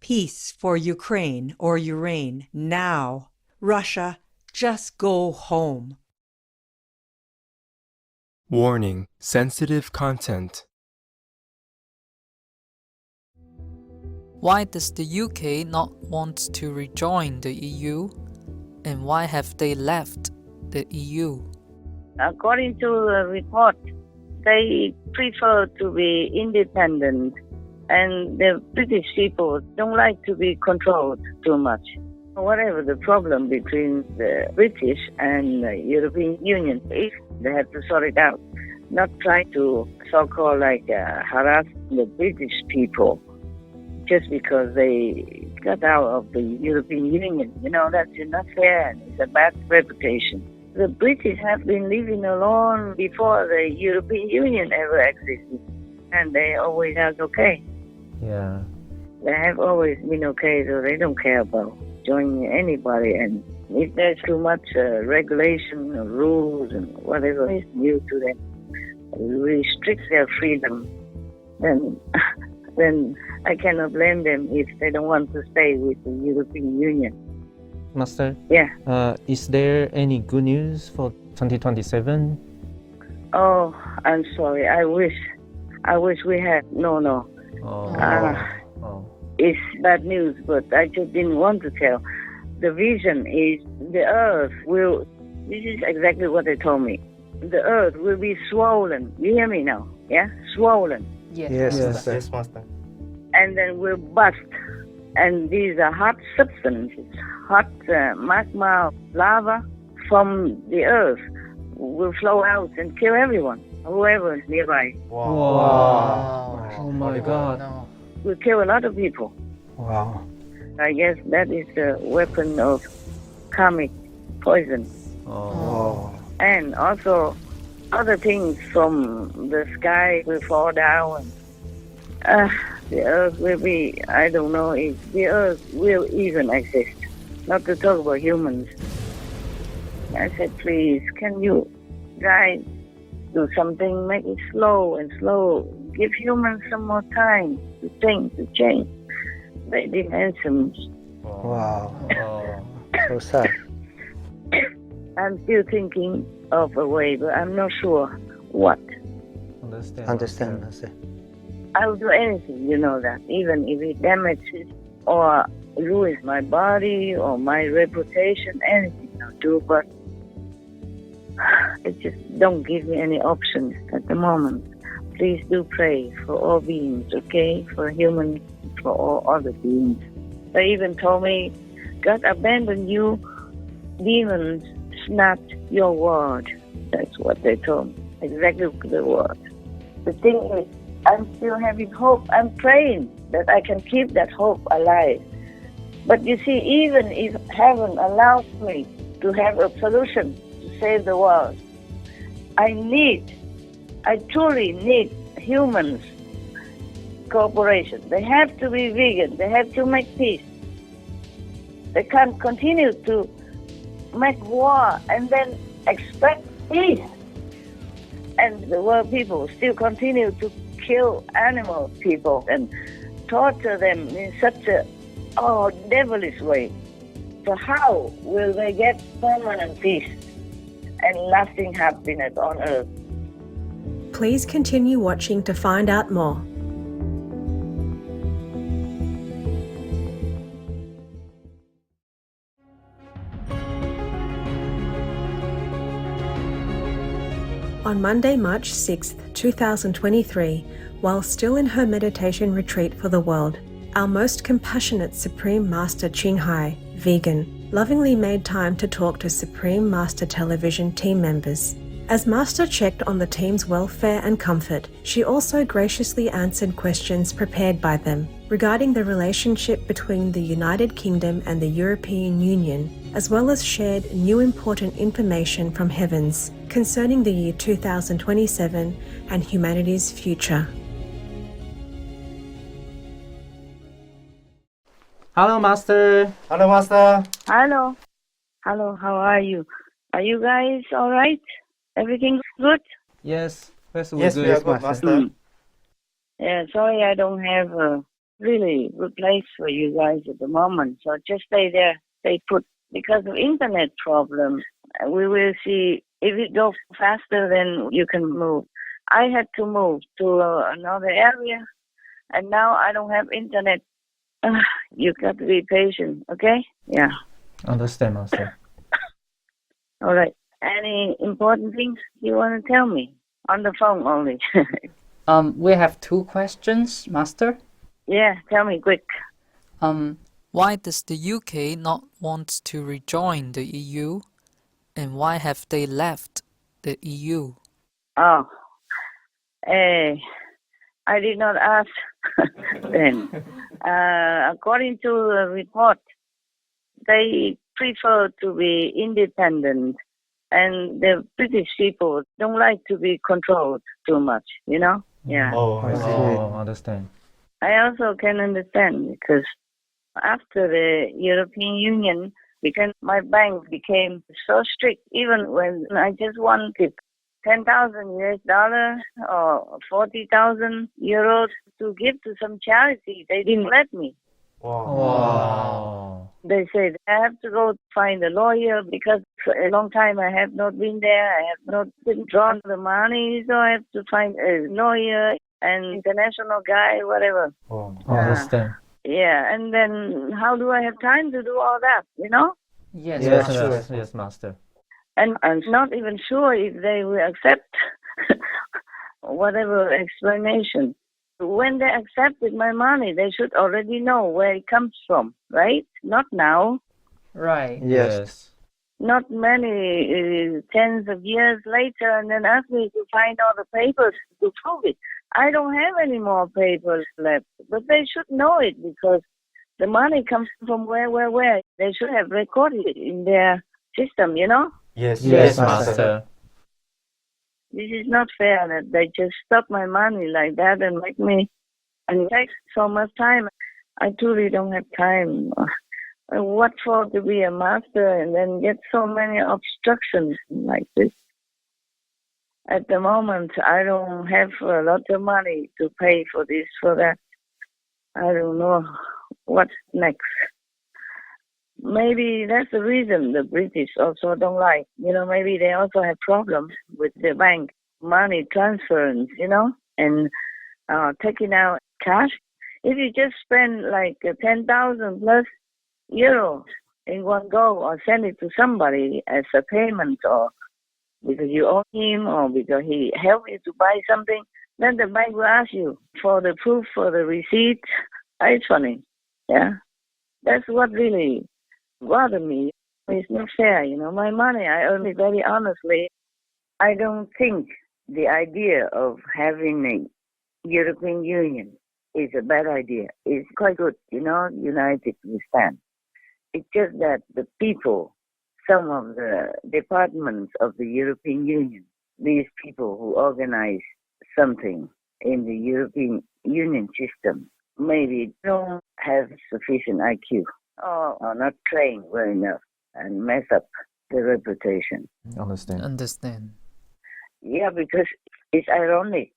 Peace for Ukraine or Ukraine now. Russia, just go home. Warning: sensitive content. Why does the UK not want to rejoin the EU? And why have they left the EU? According to the report, they prefer to be independent, and the British people don't like to be controlled too much. Whatever the problem between the British and the European Union is, they have to sort it out, not try to so-called harass the British people just because they got out of the European Union. You know, that's not fair and it's a bad reputation. The British have been living alone before the European Union ever existed, and they always are okay. Yeah. They have always been okay, so they don't care about joining anybody. And if there's too much regulation or rules and whatever is new to them, restricts their freedom, then I cannot blame them if they don't want to stay with the European Union. Master? Yeah. Is there any good news for 2027? Oh, I'm sorry. I wish we had. No. It's bad news, but I just didn't want to tell. The vision is the earth will, this is exactly what they told me. The earth will be swollen. You hear me now? Yeah? Swollen. Yes, Master. And then will bust. And these are hot substances, hot magma, lava from the earth will flow out and kill everyone, whoever is nearby. Wow. Oh my God. Will kill a lot of people. Wow. I guess that is the weapon of karmic poison. Oh. And also other things from the sky will fall down. The earth will be, I don't know if the earth will even exist. Not to talk about humans. I said, please, can you guys do something, make it slow and slow. Give humans some more time to think, to change. They didn't answer. Wow. So sad. I'm still thinking of a way, but I'm not sure what. Understand, Master. I will do anything, you know that, even if it damages or ruins my body or my reputation, anything I'll do, but it just don't give me any options at the moment. Please do pray for all beings, okay? For humans, for all other beings. They even told me, God abandoned you, demons snatch your word. That's what they told me, exactly the word. The thing is, I'm still having hope. I'm praying that I can keep that hope alive. But you see, even if heaven allows me to have a solution to save the world, I truly need humans' cooperation. They have to be vegan. They have to make peace. They can't continue to make war and then expect peace. And the world people still continue to kill animal people and torture them in such a devilish way. So how will they get permanent peace and lasting happiness on earth? Please continue watching to find out more. On Monday, March 6, 2023, while still in her meditation retreat for the world, our most compassionate Supreme Master Ching Hai, vegan, lovingly made time to talk to Supreme Master Television team members. As Master checked on the team's welfare and comfort, she also graciously answered questions prepared by them regarding the relationship between the United Kingdom and the European Union, as well as shared new important information from Heavens concerning the year 2027 and humanity's future. Hello, Master. Hello, Master. Hello, how are you? Are you guys all right? Everything good? Yes, Yes, we are good, Master. Yeah, sorry I don't have really good place for you guys at the moment. So just stay there, stay put. Because of internet problems, we will see if it goes faster, then you can move. I had to move to another area, and now I don't have internet. You got to be patient, okay? Yeah. Understand, Master. All right. Any important things you want to tell me? On the phone only. We have two questions, Master. Yeah, tell me quick. Why does the UK not want to rejoin the EU? And why have they left the EU? Oh, I did not ask then. According to the report, they prefer to be independent, and the British people don't like to be controlled too much, you know? Yeah. Oh, I see. Understand. I also can understand because after the European Union, because my bank became so strict, even when I just wanted 10,000 US dollars or 40,000 euros to give to some charity, they didn't let me. Wow. They said I have to go find a lawyer because for a long time I have not been there. I have not been drawn the money, so I have to find a lawyer, an international guy, whatever. Understand. Yeah, and then how do I have time to do all that, you know? Yes, Yes, Master. yes, yes, Master. And I'm not even sure if they will accept whatever explanation. When they accepted my money, they should already know where it comes from, right? Not now. Right. Yes. Not many tens of years later, and then ask me to find all the papers to prove it. I don't have any more papers left, but they should know it because the money comes from where. They should have recorded it in their system, you know? Yes, yes, Master. This is not fair that they just stop my money like that and make me, and it takes so much time. I truly don't have time. What for to be a master and then get so many obstructions like this? At the moment, I don't have a lot of money to pay for this, for that. I don't know what's next. Maybe that's the reason the British also don't like. You know, maybe they also have problems with the bank money transference, you know, and taking out cash. If you just spend like 10,000 plus euros in one go or send it to somebody as a payment or because you owe him or because he helped you to buy something, then the bank will ask you for the proof, for the receipt. It's funny. Yeah. That's what really bothered me. It's not fair, you know. My money, I earn it very honestly. I don't think the idea of having a European Union is a bad idea. It's quite good, you know, united we stand. It's just that the people, some of the departments of the European Union, these people who organize something in the European Union system, maybe don't have sufficient IQ or are not trained well enough and mess up the reputation. Understand. Yeah, because it's ironic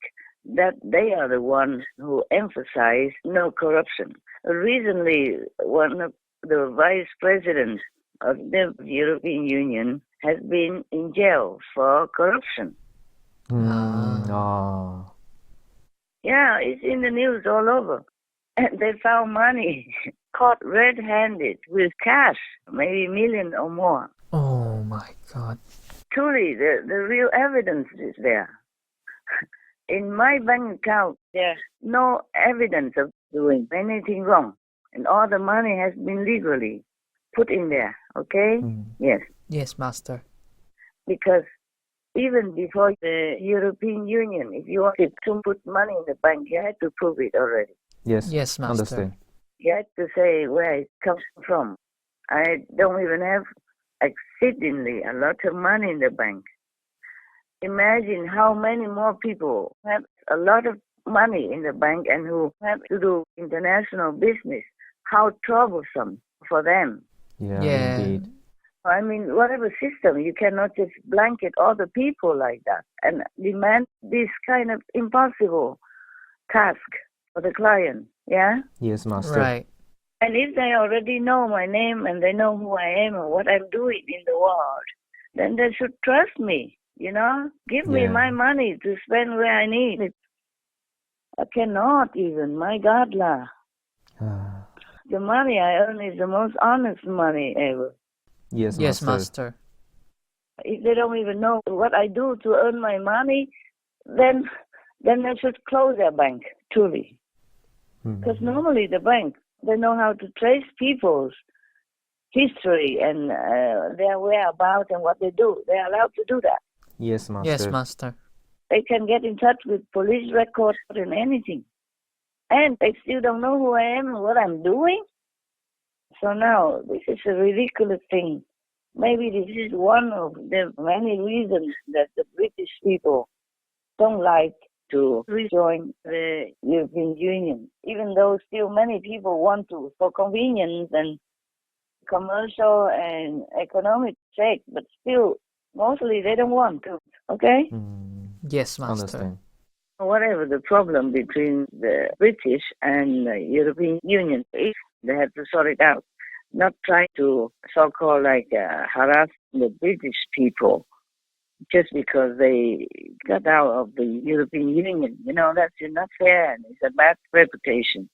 that they are the ones who emphasize no corruption. Recently, one of the vice presidents of the European Union has been in jail for corruption. Yeah, it's in the news all over. And they found money caught red-handed with cash, maybe a million or more. Oh my God. Truly, the real evidence is there. In my bank account, there's no evidence of doing anything wrong. And all the money has been legally put in there, okay? Yes. Yes, Master. Because even before the European Union, if you wanted to put money in the bank, you had to prove it already. Yes, Yes, Master. understand. You had to say where it comes from. I don't even have exceedingly a lot of money in the bank. Imagine how many more people have a lot of money in the bank and who have to do international business. How troublesome for them. Yeah. Indeed. I mean, whatever system, you cannot just blanket all the people like that and demand this kind of impossible task for the client. Yeah? Yes, Master. Right. And if they already know my name and they know who I am and what I'm doing in the world, then they should trust me, you know? Give me Yeah. my money to spend where I need it. I cannot even, my God, lah. Ah, The money I earn is the most honest money ever. yes, Yes, Master. Master. If they don't even know what I do to earn my money, then they should close their bank, truly. Because normally the bank, they know how to trace people's history and their whereabouts and what they do. They're allowed to do that. Yes, Master. Yes, Master. They can get in touch with police records and anything. And they still don't know who I am and what I'm doing. So now, this is a ridiculous thing. Maybe this is one of the many reasons that the British people don't like to rejoin the European Union, even though still many people want to for convenience and commercial and economic sake, but still, mostly they don't want to, okay? Yes, Master. Understand. Whatever the problem between the British and the European Union is, they have to sort it out. Not try to so-called harass the British people just because they got out of the European Union. You know, that's not fair and it's a bad reputation.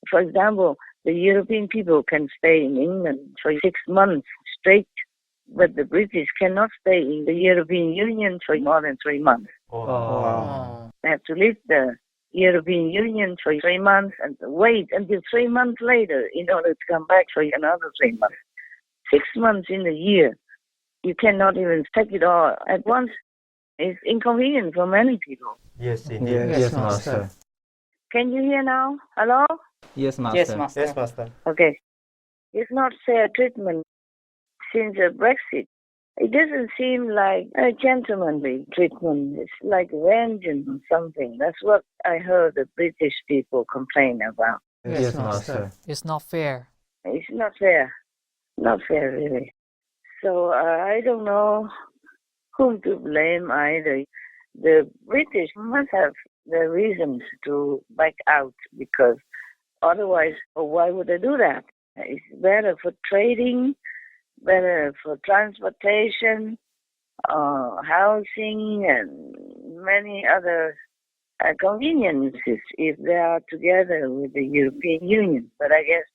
For example, the European people can stay in England for 6 months straight, but the British cannot stay in the European Union for more than 3 months. Oh. They have to leave the European Union for 3 months and wait until 3 months later in order to come back for another 3 months. 6 months in a year. You cannot even take it all at once. It's inconvenient for many people. Yes, indeed. Yes, Yes, Master. Master. Can you hear now? Hello? Yes, Master. Yes, Master. Yes, Master. Okay. It's not fair treatment since Brexit. It doesn't seem like a gentlemanly treatment. It's like vengeance or something. That's what I heard the British people complain about. Yes, Master. It's not fair. It's not fair. Not fair, really. So I don't know whom to blame either. The British must have the reasons to back out because otherwise, why would they do that? It's better for trading, better for transportation, housing, and many other conveniences if they are together with the European Union. But I guess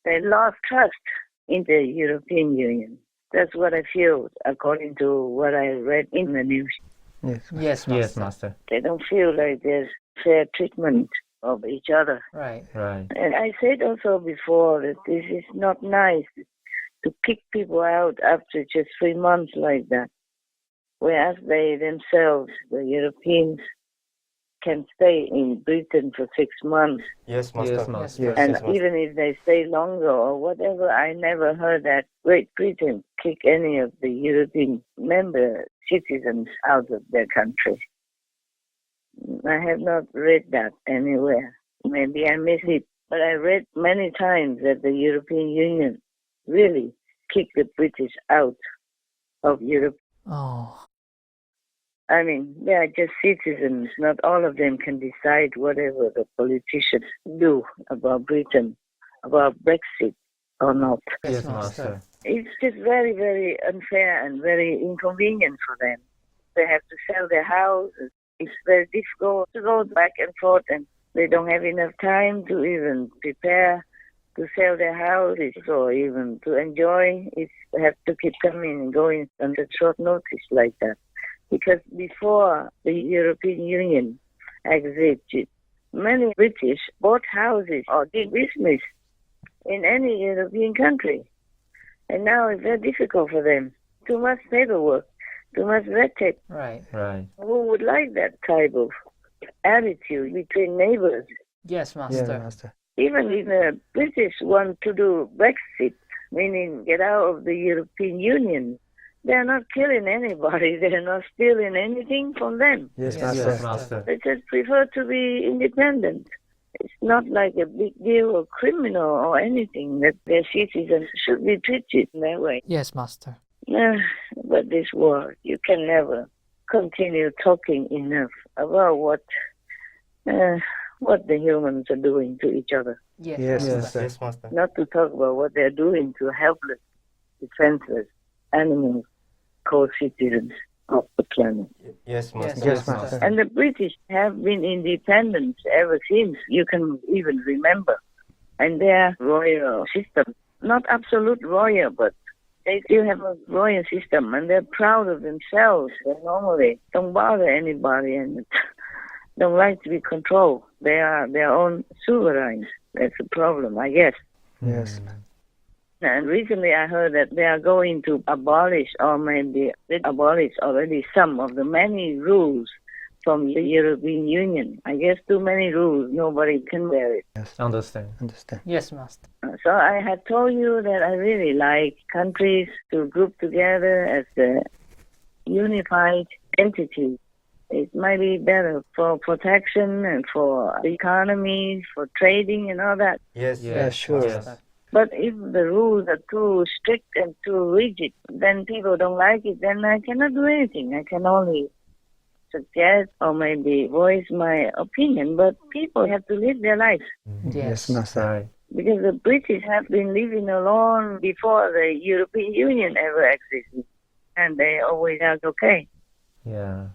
they lost trust in the European Union. That's what I feel, according to what I read in the news. Yes, Yes, Master. Yes, Master. They don't feel like there's fair treatment of each other. Right. Right. And I said also before that this is not nice to kick people out after just 3 months like that, whereas they themselves, the Europeans, can stay in Britain for 6 months. Yes, Master. Yes, Master. Yes, And yes, Master. even if they stay longer or whatever, I never heard that Great Britain kick any of the European member citizens out of their country. I have not read that anywhere. Maybe I missed it, but I read many times that the European Union really kicked the British out of Europe. Oh. I mean, they are just citizens. Not all of them can decide whatever the politicians do about Britain, about Brexit or not. Yes, Master. It's just very, very unfair and very inconvenient for them. They have to sell their houses. It's very difficult to go back and forth, and they don't have enough time to even prepare to sell their houses or even to enjoy. They have to keep coming and going under short notice like that. Because before the European Union exited, many British bought houses or did business in any European country. And now it's very difficult for them. Too much paperwork, too much red tape. Right. Right. Who would like that type of attitude between neighbors? Yes, Yes, Master. Master. Even if the British want to do Brexit, meaning get out of the European Union, they're not killing anybody. They're not stealing anything from them. Yes, Yes, Master. Master. Master. They just prefer to be independent. It's not like a big deal or criminal or anything that their citizens should be treated in that way. Yes, Master. But this war, you can never continue talking enough about what the humans are doing to each other. Yes, Yes, Master. Master. Yes, Master. Not to talk about what they're doing to helpless, defenseless animals, co-citizens of the planet. Yes, Master. Yes, Master. And the British have been independent ever since you can even remember. And their royal system, not absolute royal, but they still have a royal system, and they're proud of themselves. They normally don't bother anybody and don't like to be controlled. They are their own sovereigns. That's the problem, I guess. Yes. And recently I heard that they are going to abolish, or maybe they abolished already, some of the many rules from the European Union. I guess too many rules, nobody can bear it. Understand. Yes, Master. So I had told you that I really like countries to group together as a unified entity. It might be better for protection and for the economy, for trading and all that. Yes, Yeah, sure. Master. But if the rules are too strict and too rigid, then people don't like it, then I cannot do anything. I can only suggest or maybe voice my opinion, but people have to live their lives. Yes. Master. Because the British have been living alone before the European Union ever existed, and they always are okay. Yeah.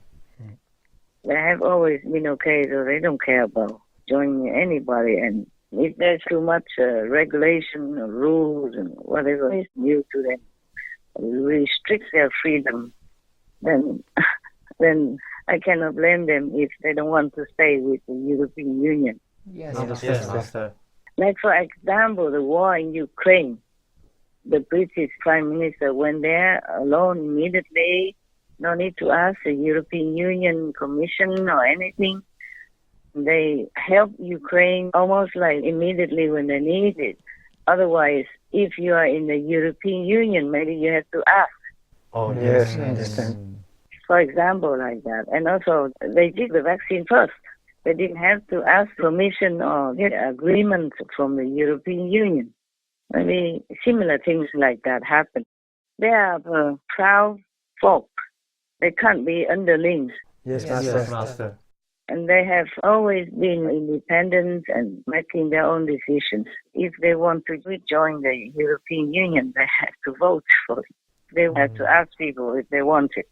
They have always been okay, so they don't care about joining anybody. And if there's too much regulation or rules and whatever is due to them, restricts their freedom, then I cannot blame them if they don't want to stay with the European Union. Yes, Yes, Master. Master. Like, for example, the war in Ukraine. The British Prime Minister went there alone immediately. No need to ask the European Union Commission or anything. They helped Ukraine almost like immediately when they need it. Otherwise, if you are in the European Union, maybe you have to ask. Oh, Yes, yes. understand. For example, like that. And also, they did the vaccine first. They didn't have to ask permission or get agreement from the European Union. Maybe similar things like that happen. They are proud folk. They can't be underlings. Yes, Yes, Master. Yes, Master. And they have always been independent and making their own decisions. If they want to rejoin the European Union, they have to vote for it. They have to ask people if they want it.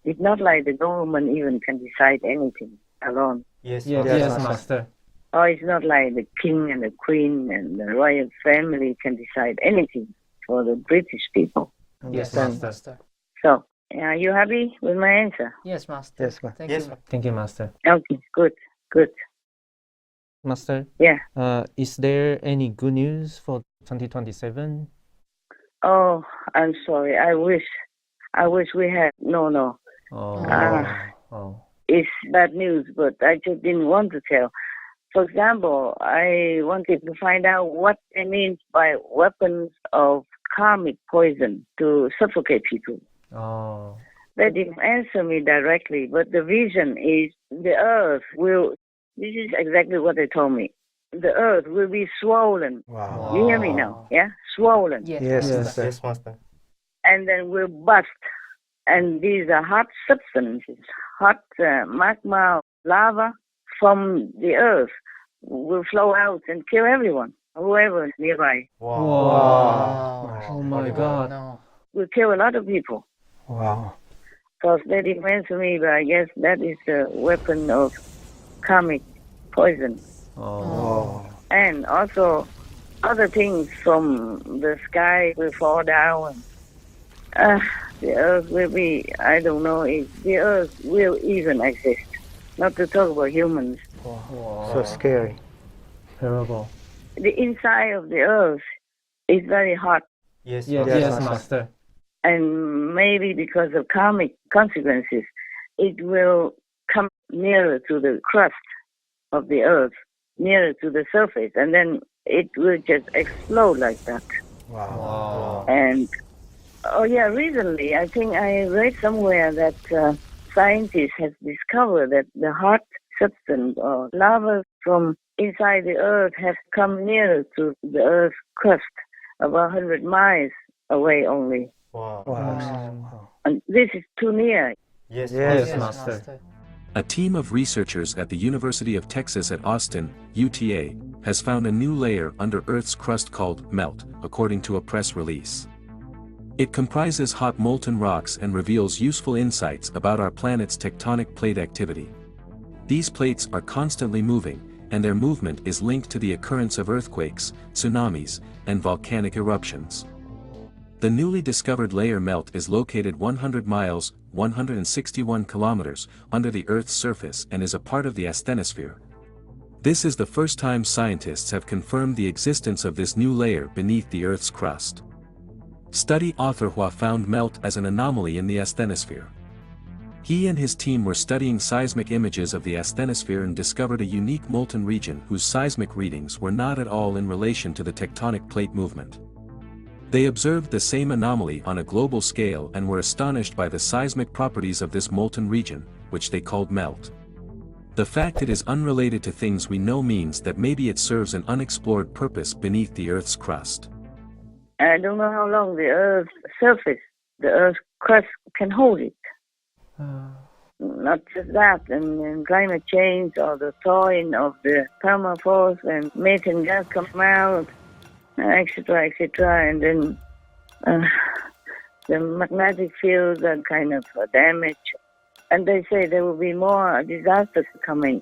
It's not like the government even can decide anything alone. Yes, Yes, Master. yes, Master. Or it's not like the king and the queen and the royal family can decide anything for the British people. Yes, Understand. Master. So, are you happy with my answer? Yes, Master. Yes, Thank Yes, you. Thank you, Master. Okay, good, good. Master, Yeah. is there any good news for 2027? Oh, I'm sorry. I wish we had. No. Oh. Ah. Oh. It's bad news, but I just didn't want to tell. For example, I wanted to find out what it means by weapons of karmic poison to suffocate people. Oh. They didn't answer me directly, but the vision is the earth will, this is exactly what they told me. The earth will be swollen. Wow. You hear me now? Yeah? Swollen. Yes, Yes, Master. Master. Yes, Master. And then will bust. And these are hot substances, hot magma, lava from the earth will flow out and kill everyone, whoever is nearby. Wow. Wow. Oh my God. No. Will kill a lot of people. Wow. Because they didn't answer me, but I guess that is a weapon of karmic poison. Oh. And also other things from the sky will fall down. The earth will be, I don't know if the earth will even exist. Not to talk about humans. Wow. So scary. Terrible. The inside of the earth is very hot. Yes, Yes, Master. yes, Master. And maybe because of karmic consequences, it will come nearer to the crust of the earth, nearer to the surface, and then it will just explode like that. Wow. And, recently, I think I read somewhere that scientists have discovered that the hot substance or lava from inside the earth has come nearer to the earth's crust, about 100 miles away only. Wow. Wow. And this is too near. Yes, Yes, Master. Master. A team of researchers at the University of Texas at Austin, UTA, has found a new layer under Earth's crust called melt, according to a press release. It comprises hot molten rocks and reveals useful insights about our planet's tectonic plate activity. These plates are constantly moving, and their movement is linked to the occurrence of earthquakes, tsunamis, and volcanic eruptions. The newly discovered layer melt is located 100 miles, 161 kilometers, under the Earth's surface and is a part of the asthenosphere. This is the first time scientists have confirmed the existence of this new layer beneath the Earth's crust. Study author Hua found melt as an anomaly in the asthenosphere. He and his team were studying seismic images of the asthenosphere and discovered a unique molten region whose seismic readings were not at all in relation to the tectonic plate movement. They observed the same anomaly on a global scale and were astonished by the seismic properties of this molten region, which they called melt. The fact it is unrelated to things we know means that maybe it serves an unexplored purpose beneath the Earth's crust. I don't know how long the Earth's surface, the Earth's crust can hold it. Not just that, and climate change or the thawing of the permafrost and methane gas come out, etc., etc., and then the magnetic fields are kind of damaged. And they say there will be more disasters coming.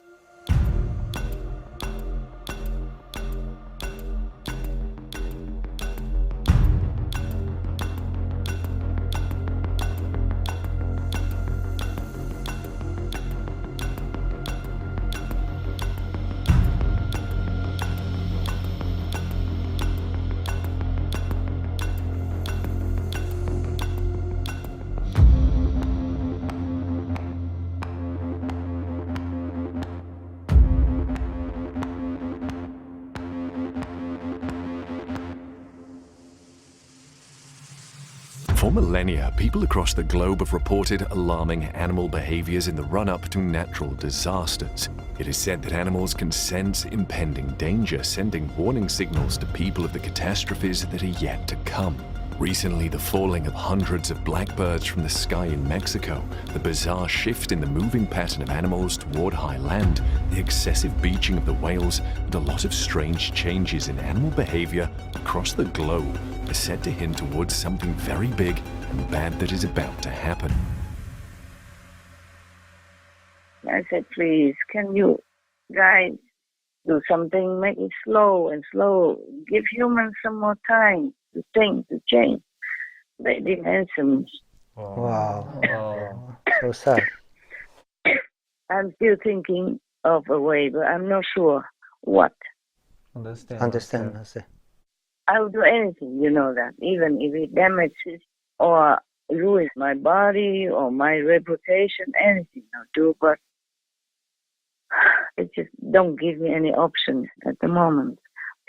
For millennia, people across the globe have reported alarming animal behaviors in the run-up to natural disasters. It is said that animals can sense impending danger, sending warning signals to people of the catastrophes that are yet to come. Recently, the falling of hundreds of blackbirds from the sky in Mexico, the bizarre shift in the moving pattern of animals toward high land, the excessive beaching of the whales, and a lot of strange changes in animal behavior across the globe are said to hint towards something very big and bad that is about to happen. I said, please, can you guys do something, make it slow and slow, give humans some more time to think, to change. They didn't answer me. Wow. So sad. I'm still thinking of a way, but I'm not sure what. Understand. I will do anything, you know that, even if it damages or ruins my body or my reputation, anything I'll do, but it just don't give me any options at the moment.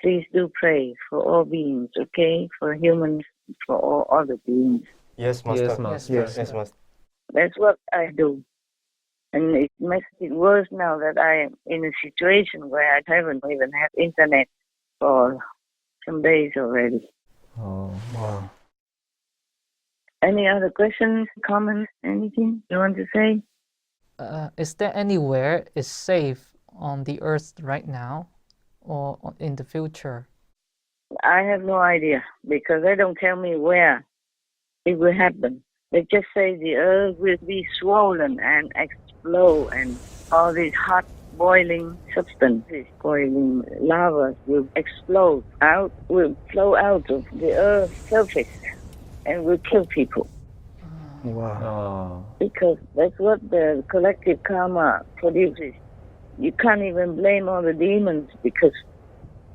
Please do pray for all beings, okay? For humans, for all other beings. Yes, Master. Yes. That's what I do. And it makes it worse now that I am in a situation where I haven't even had internet for some days already. Oh, wow. Any other questions, comments, anything you want to say? Is there anywhere is safe on the Earth right now or in the future? I have no idea because they don't tell me where it will happen. They just say the Earth will be swollen and explode and all these hot boiling substances, boiling lava will explode out, will flow out of the Earth's surface and will kill people. Wow. Because that's what the collective karma produces. You can't even blame all the demons because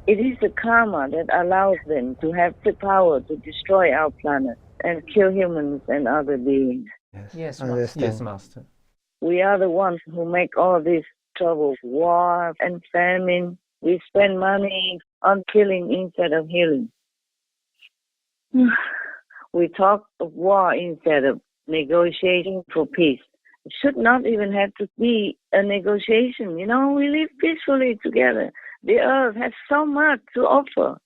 it is the karma that allows them to have the power to destroy our planet and kill humans and other beings. Yes, Master. We are the ones who make all this trouble, war and famine. We spend money on killing instead of healing. We talk of war instead of negotiating for peace. It should not even have to be a negotiation. You know, we live peacefully together. The earth has so much to offer,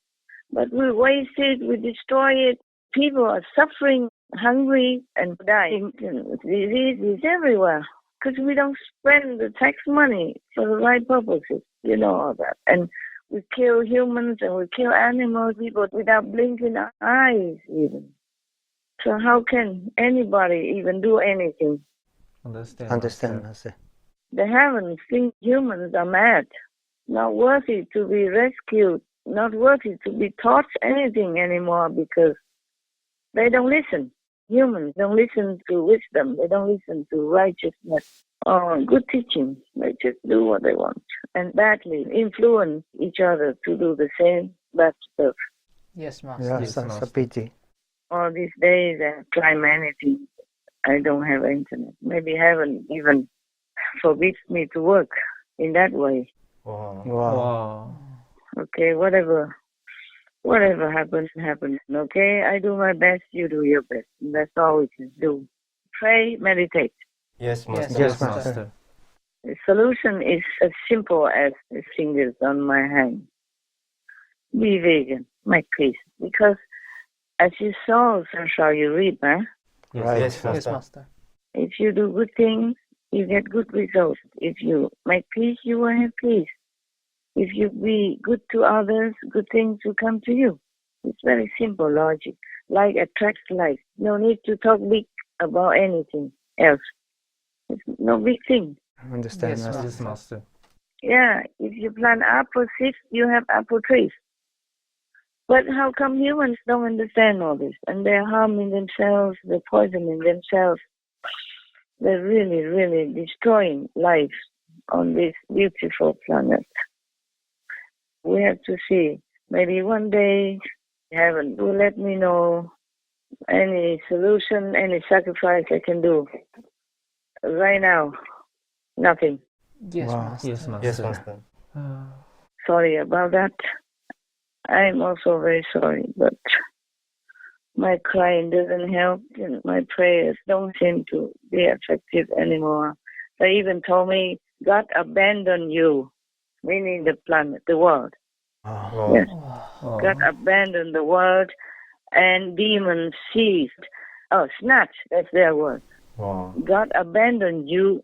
but we waste it, we destroy it. People are suffering, hungry, and dying. Disease is everywhere. because we don't spend the tax money for the right purposes. You know all that. And we kill humans and we kill animals people without blinking our eyes even. So how can anybody even do anything? Understand, Master. The heavens think humans are mad, not worthy to be rescued, not worthy to be taught anything anymore because they don't listen. Humans don't listen to wisdom. They don't listen to righteousness or good teaching. They just do what they want and badly influence each other to do the same bad stuff. Yes, Master. Yeah, that's a pity. All these days I try many things. I don't have internet. Maybe heaven even forbids me to work in that way. Wow. Okay, whatever happens, happens. Okay, I do my best, you do your best. And that's all we can do. Pray, meditate. Yes, Master. Yes, Master. The solution is as simple as the fingers on my hand. Be vegan, make peace. Because as you sow, so shall you reap, huh? Right. Yes, Master. If you do good things, you get good results. If you make peace, you will have peace. If you be good to others, good things will come to you. It's very simple logic. Like attracts like. No need to talk big about anything else. It's no big thing. Understand, Yes, Master. Master. Yeah, if you plant apple seeds, you have apple trees. But how come humans don't understand all this? And they're harming themselves, they're poisoning themselves. They're really, really destroying life on this beautiful planet. We have to see. Maybe one day heaven will let me know any solution, any sacrifice I can do. Right now, nothing. Yes, Wow. Master. Yes, Master. Sorry about that. I'm also very sorry, but my crying doesn't help and my prayers don't seem to be effective anymore. They even told me God abandoned you, meaning the planet, the world. Yes. God abandoned the world and demons seized. Oh, snatch, that's their word. Wow. God abandoned you.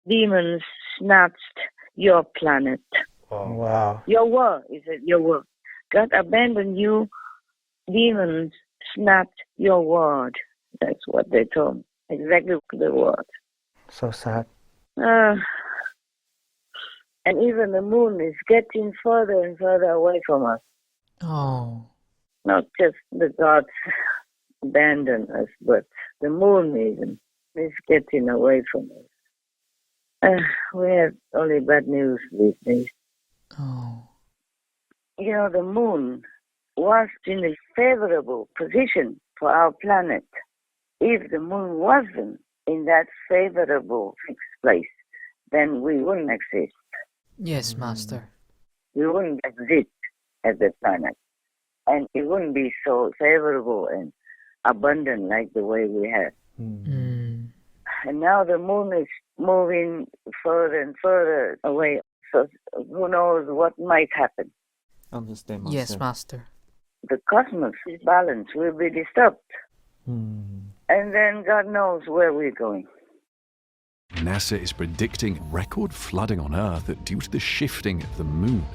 Demons snatched your planet. Wow. Your world, is it your world? God abandoned you. Demons snatched your world. That's what they told me. Exactly the word. So sad. And even the moon is getting further and further away from us. Oh. Not just the gods abandon us, but the moon even is getting away from us. We have only bad news these days. Oh. You know, the moon was in a favorable position for our planet. If the moon wasn't in that favorable fixed place, then we wouldn't exist. Yes, Master. We wouldn't exist as a planet. And it wouldn't be so favorable and abundant like the way we have. Mm. And now the moon is moving further and further away. So who knows what might happen. Understand, Master. Yes, Master. The cosmos balance will be disturbed. And then God knows where we're going. NASA is predicting record flooding on Earth due to the shifting of the moon.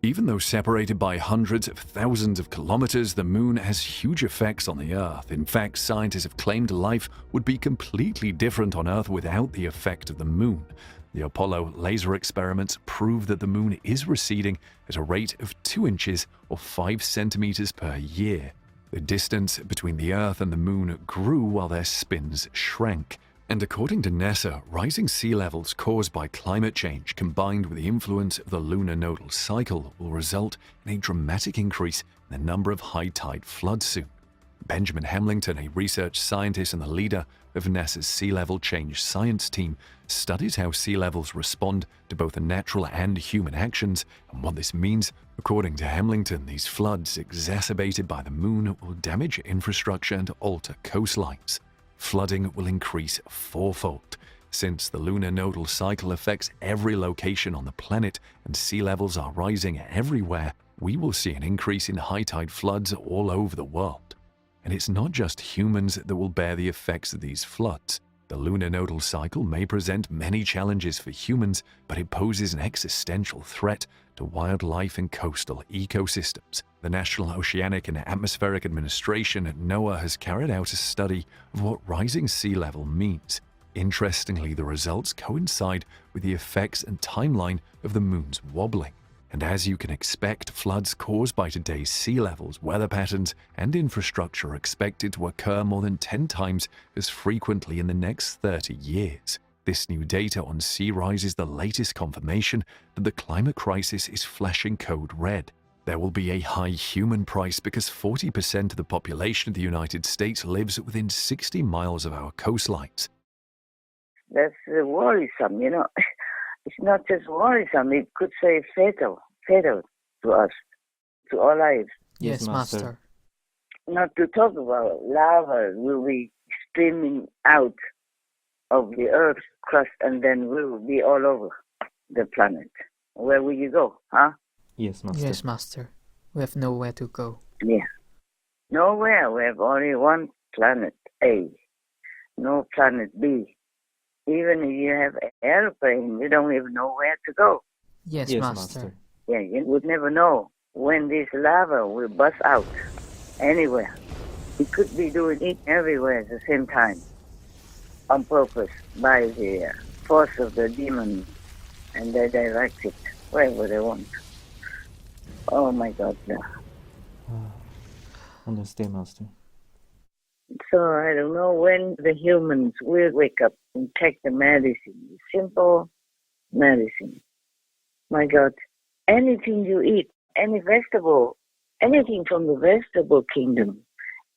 Even though separated by hundreds of thousands of kilometers, the moon has huge effects on the Earth. In fact, scientists have claimed life would be completely different on Earth without the effect of the moon. The Apollo laser experiments prove that the moon is receding at a rate of 2 inches or 5 centimeters per year. The distance between the Earth and the moon grew while their spins shrank. And according to NASA, rising sea levels caused by climate change combined with the influence of the lunar nodal cycle will result in a dramatic increase in the number of high-tide floods soon. Benjamin Hamilton, a research scientist and the leader of NASA's Sea Level Change Science team, studies how sea levels respond to both natural and human actions and what this means. According to Hamilton, these floods, exacerbated by the moon, will damage infrastructure and alter coastlines. Flooding will increase fourfold. Since the lunar nodal cycle affects every location on the planet and sea levels are rising everywhere, we will see an increase in high-tide floods all over the world. And it's not just humans that will bear the effects of these floods. The lunar nodal cycle may present many challenges for humans, but it poses an existential threat to wildlife and coastal ecosystems. The National Oceanic and Atmospheric Administration at NOAA has carried out a study of what rising sea level means. Interestingly, the results coincide with the effects and timeline of the moon's wobbling. And as you can expect, floods caused by today's sea levels, weather patterns, and infrastructure are expected to occur more than 10 times as frequently in the next 30 years. This new data on sea rise is the latest confirmation that the climate crisis is flashing code red. There will be a high human price because 40% of the population of the United States lives within 60 miles of our coastlines. That's worrisome, It's not just worrisome, it could say fatal to us, to our lives. Yes, Master. Not to talk about lava will be streaming out of the Earth's crust and then will be all over the planet. Where will you go, huh? Yes, Master. Yes, Master. We have nowhere to go. Yeah. Nowhere. We have only one planet A. No planet B. Even if you have an airplane, you don't even know where to go. Yes, Yes, Master. Master. Yeah, you would never know when this lava will bust out anywhere. It could be doing it everywhere at the same time, on purpose, by the force of the demon, and they direct it wherever they want. Oh my God, yeah. Understand, Master. So I don't know when the humans will wake up and take the medicine, simple medicine. My God, anything you eat, any vegetable, anything from the vegetable kingdom,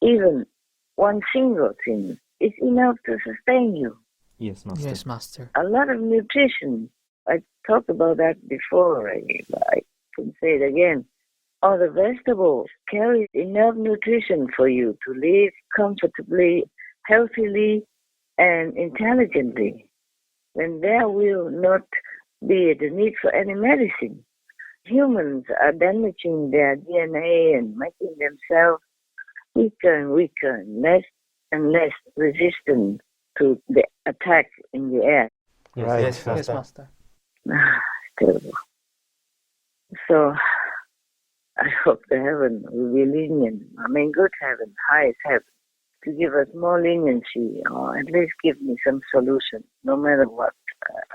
even one single thing, is enough to sustain you. Yes, Master. Yes, Master. A lot of nutrition. I talked about that before. I can say it again. All the vegetables carry enough nutrition for you to live comfortably, healthily, and intelligently. Then there will not be the need for any medicine. Humans are damaging their DNA and making themselves weaker and weaker, and less resistant to the attack in the air. Yes, Yes, Master. Terrible. So I hope the heaven will be lenient. I mean, good heaven, highest heaven, to give us more leniency, or at least give me some solution. No matter what,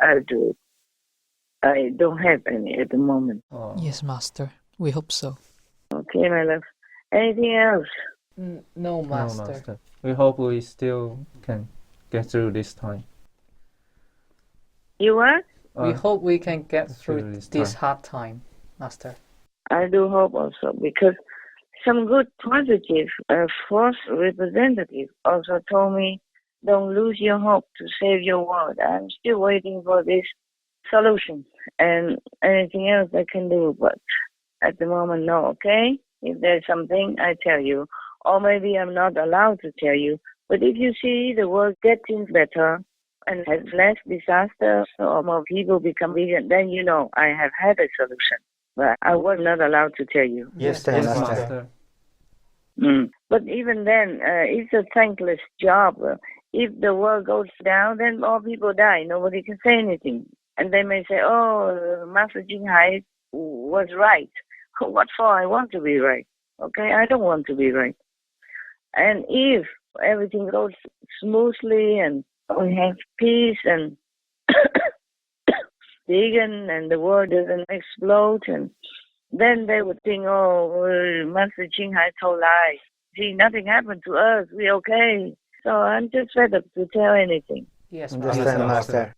I'll do it. I don't have any at the moment. Oh. Yes, Master. We hope so. Okay, my love. Anything else? No, No, Master. Master. We hope we still can get through this time. You what? We hope we can get through through this this time. hard time, Master. I do hope also, because some good positive force representative also told me, don't lose your hope to save your world. I'm still waiting for this solution and anything else I can do, but at the moment, no, okay? If there's something, I tell you. Or maybe I'm not allowed to tell you. But if you see the world getting better and has less disaster or more people become vegan, then you know I have had a solution. But I was not allowed to tell you. Yes, Master. But even then, it's a thankless job. If the world goes down, then all people die. Nobody can say anything. And they may say, oh, Master Jinghai was right. What for? I want to be right. Okay, I don't want to be right. And if everything goes smoothly and we have peace and vegan and the world doesn't explode, and then they would think, oh, Master Jinghai told lies. See, nothing happened to us. We're okay. So I'm just fed up to tell anything. Yes, Understand, Master.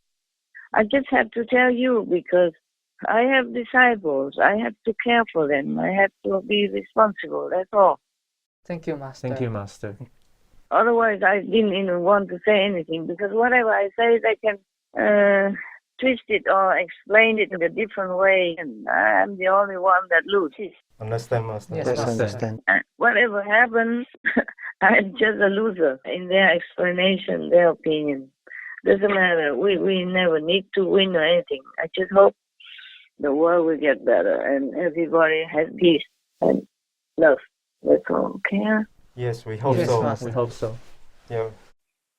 I just have to tell you because I have disciples. I have to care for them. I have to be responsible. That's all. Thank you, Master. Thank you, Master. Otherwise, I didn't even want to say anything because whatever I say, they can twist it or explain it in a different way, and I'm the only one that loses. Understand, Master. Yes, Master. Whatever happens, I'm just a loser in their explanation, their opinion. Doesn't matter. We never need to win or anything. I just hope the world will get better and everybody has peace and love. That's all. Okay? Yes, we hope Yes, so. Master. We hope so. Yeah.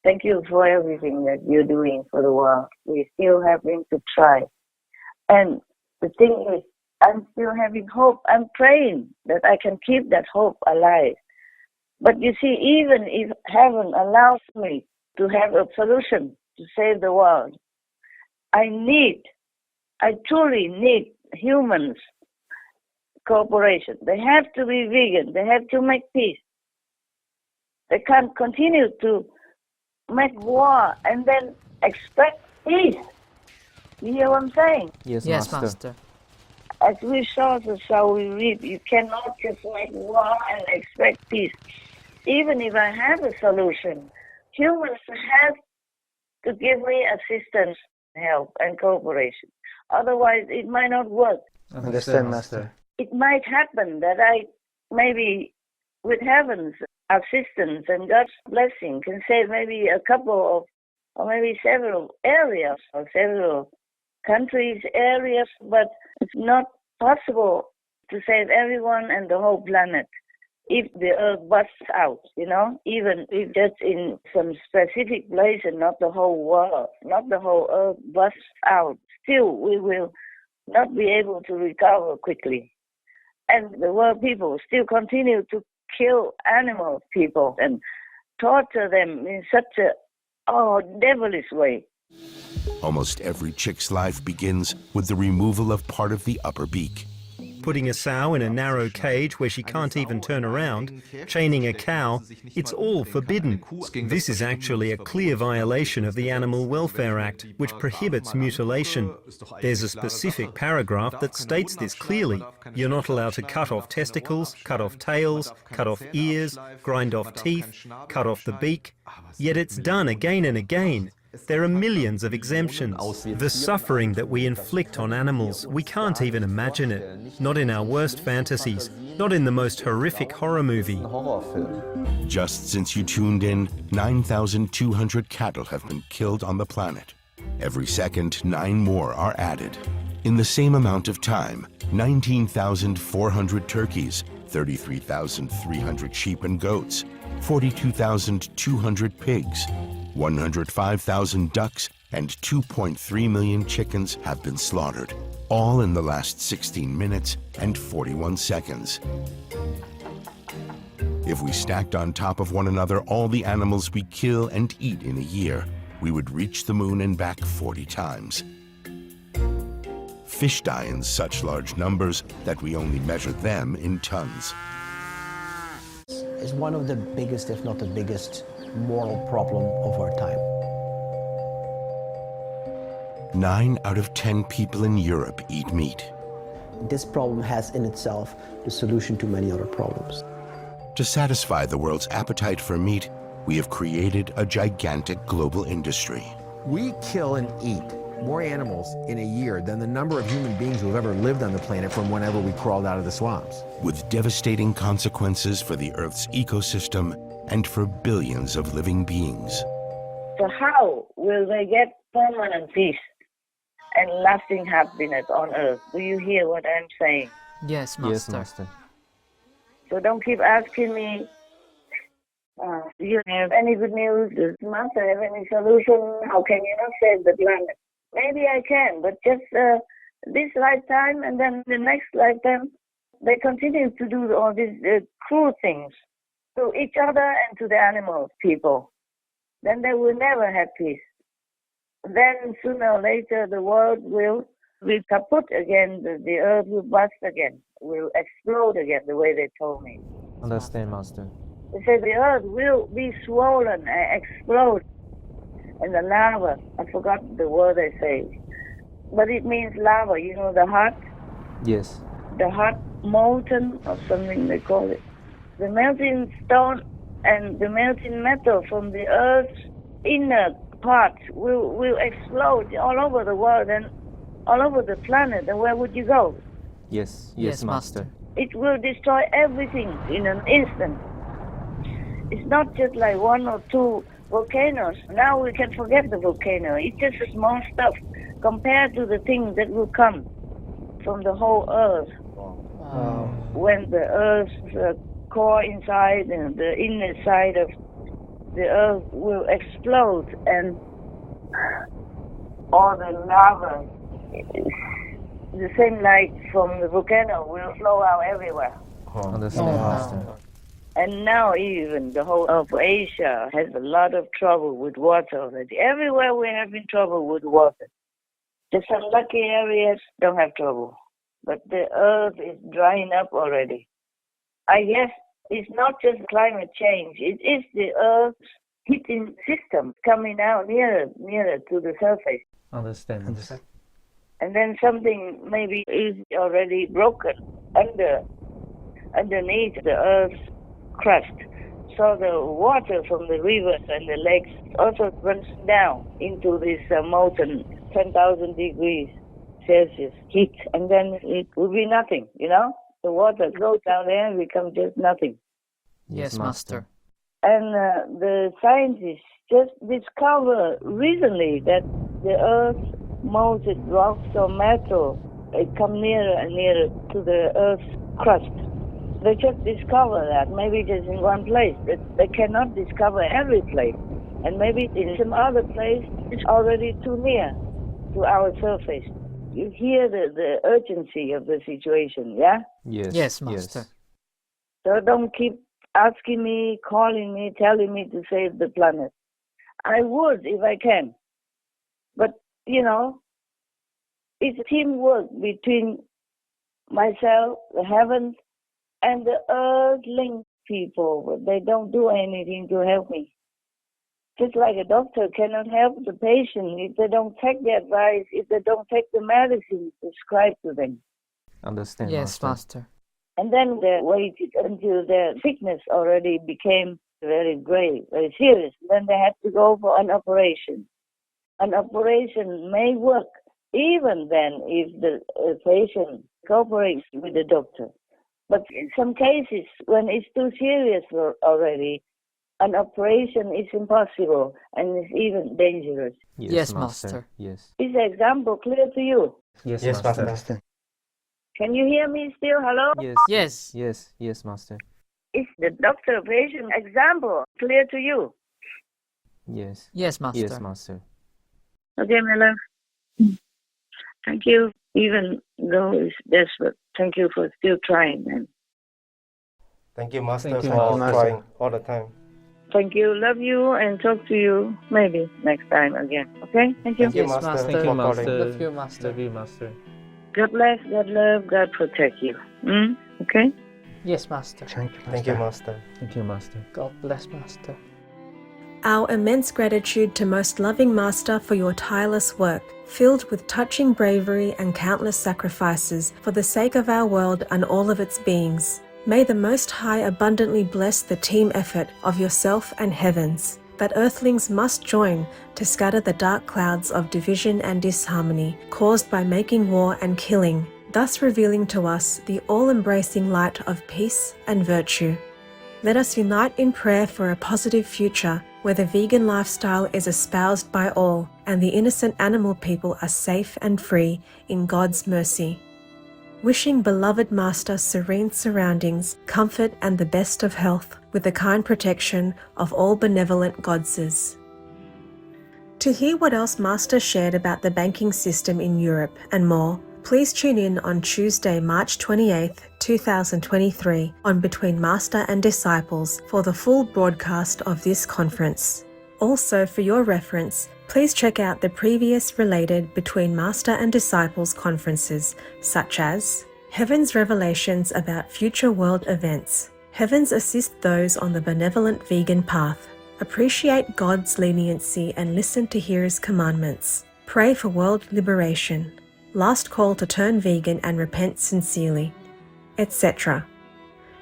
Thank you for everything that you're doing for the world. We're still having to try. And the thing is, I'm still having hope. I'm praying that I can keep that hope alive. But you see, even if heaven allows me to have a solution to save the world, I truly need humans' cooperation. They have to be vegan. They have to make peace. They can't continue to make war and then expect peace. You hear what I'm saying? Yes, Yes, Master. Master. As we saw, so shall we reap. You cannot just make war and expect peace. Even if I have a solution, humans have to give me assistance, help, and cooperation. Otherwise, it might not work. Understand, Master. It might happen that I, maybe with heaven's assistance and God's blessing, can save maybe a couple of, or maybe several areas, or several countries, areas, but it's not possible to save everyone and the whole planet if the earth busts out, even if just in some specific place and not the whole world, not the whole earth busts out. Still, we will not be able to recover quickly. And the world people still continue to kill animal people and torture them in such a devilish way. Almost every chick's life begins with the removal of part of the upper beak. Putting a sow in a narrow cage where she can't even turn around, chaining a cow, it's all forbidden. This is actually a clear violation of the Animal Welfare Act, which prohibits mutilation. There's a specific paragraph that states this clearly. You're not allowed to cut off testicles, cut off tails, cut off ears, grind off teeth, cut off the beak. Yet it's done again and again. There are millions of exemptions. The suffering that we inflict on animals, we can't even imagine it. Not in our worst fantasies, not in the most horrific horror movie. Just since you tuned in, 9,200 cattle have been killed on the planet. Every second, 9 more are added. In the same amount of time, 19,400 turkeys, 33,300 sheep and goats, 42,200 pigs, 105,000 ducks, and 2.3 million chickens have been slaughtered, all in the last 16 minutes and 41 seconds. If we stacked on top of one another all the animals we kill and eat in a year, we would reach the moon and back 40 times. Fish die in such large numbers that we only measure them in tons. It's one of the biggest, if not the biggest, moral problem of our time. 9 out of 10 people in Europe eat meat. This problem has in itself the solution to many other problems. To satisfy the world's appetite for meat, we have created a gigantic global industry. We kill and eat more animals in a year than the number of human beings who have ever lived on the planet from whenever we crawled out of the swamps. With devastating consequences for the Earth's ecosystem and for billions of living beings. So how will they get permanent peace and lasting happiness on earth? Do you hear what I'm saying? Yes, Master. Yes, Master. So don't keep asking me, do you have any good news? Does Master have any solution? How can you not save the planet? Maybe I can, but just this lifetime and then the next lifetime, they continue to do all these cruel things to each other and to the animals, people. Then they will never have peace. Then sooner or later the world will be kaput again, the earth will bust again, will explode again, the way they told me. Understand, Master. They say the earth will be swollen and explode. And the lava, I forgot the word they say, but it means lava, the hot? Yes. The hot molten or something they call it. The melting stone and the melting metal from the earth's inner part will explode all over the world and all over the planet. And where would you go? Yes, Yes, Master. It will destroy everything in an instant. It's not just like 1 or 2 volcanoes. Now we can forget the volcano. It's just a small stuff compared to the things that will come from the whole earth. When the earth's core inside and the inner side of the earth will explode and all the lava, the same light from the volcano will flow out everywhere. Understand, Master. And now even the whole of Asia has a lot of trouble with water already. Everywhere we're having trouble with water. Just some lucky areas don't have trouble. But the earth is drying up already. I guess it's not just climate change. It is the earth's heating system coming out nearer to the surface. Understand. And then something maybe is already broken underneath the earth's crust. So the water from the rivers and the lakes also runs down into this molten 10,000 degrees Celsius heat, and then it will be nothing, you know? The water goes down there and becomes just nothing. Yes, Master. And the scientists just discovered recently that the Earth's molten rocks or metal, it come nearer and nearer to the Earth's crust. They just discovered that, maybe just in one place. They cannot discover every place. And maybe in some other place, it's already too near to our surface. You hear the urgency of the situation, yeah? Yes, Master. So don't keep asking me, calling me, telling me to save the planet. I would if I can. But, you know, it's teamwork between myself, the heavens, and the earthling people. But they don't do anything to help me. Just like a doctor cannot help the patient if they don't take the advice, if they don't take the medicine prescribed to them. Understand, Yes, Master. And then they waited until their sickness already became very grave, very serious. Then they had to go for an operation. An operation may work even then if the patient cooperates with the doctor. But in some cases, when it's too serious already, an operation is impossible and it's even dangerous. Yes, Master. Yes. Is the example clear to you? Yes, Master. Can you hear me still? Hello? Yes. Yes, Master. Is the doctor-patient example clear to you? Yes. Yes, Master. Yes, Master. Okay, my love. Thank you, even though it's desperate. Thank you for still trying, man. Thank you, Master, Thank you, for Master. trying all the time. Thank you. Love you and talk to you maybe next time again. Okay? Thank you. Thank you, Yes, Master, Master. Thank you, for Master. calling. Love you, Master. Love you, Master. God bless, God love, God protect you. Okay? Yes, Master. Thank you, Master. Thank you, Master. God bless, Master. Our immense gratitude to Most Loving Master for your tireless work, filled with touching bravery and countless sacrifices for the sake of our world and all of its beings. May the Most High abundantly bless the team effort of yourself and heavens, that earthlings must join to scatter the dark clouds of division and disharmony caused by making war and killing, thus revealing to us the all-embracing light of peace and virtue. Let us unite in prayer for a positive future where the vegan lifestyle is espoused by all and the innocent animal people are safe and free in God's mercy. Wishing beloved Master serene surroundings, comfort and the best of health with the kind protection of all benevolent godses. To hear what else Master shared about the banking system in Europe and more, please tune in on Tuesday, March 28th, 2023 on Between Master and Disciples for the full broadcast of this conference. Also, for your reference, please check out the previous related Between Master and Disciples conferences, such as Heaven's Revelations about Future World Events, Heavens Assist Those on the Benevolent Vegan Path, Appreciate God's Leniency and Listen to His Commandments, Pray for World Liberation, Last Call to Turn Vegan and Repent Sincerely, etc.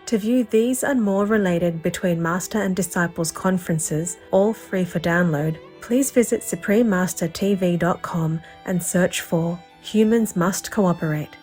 To view these and more related Between Master and Disciples conferences, all free for download, please visit suprememastertv.com and search for Humans Must Cooperate.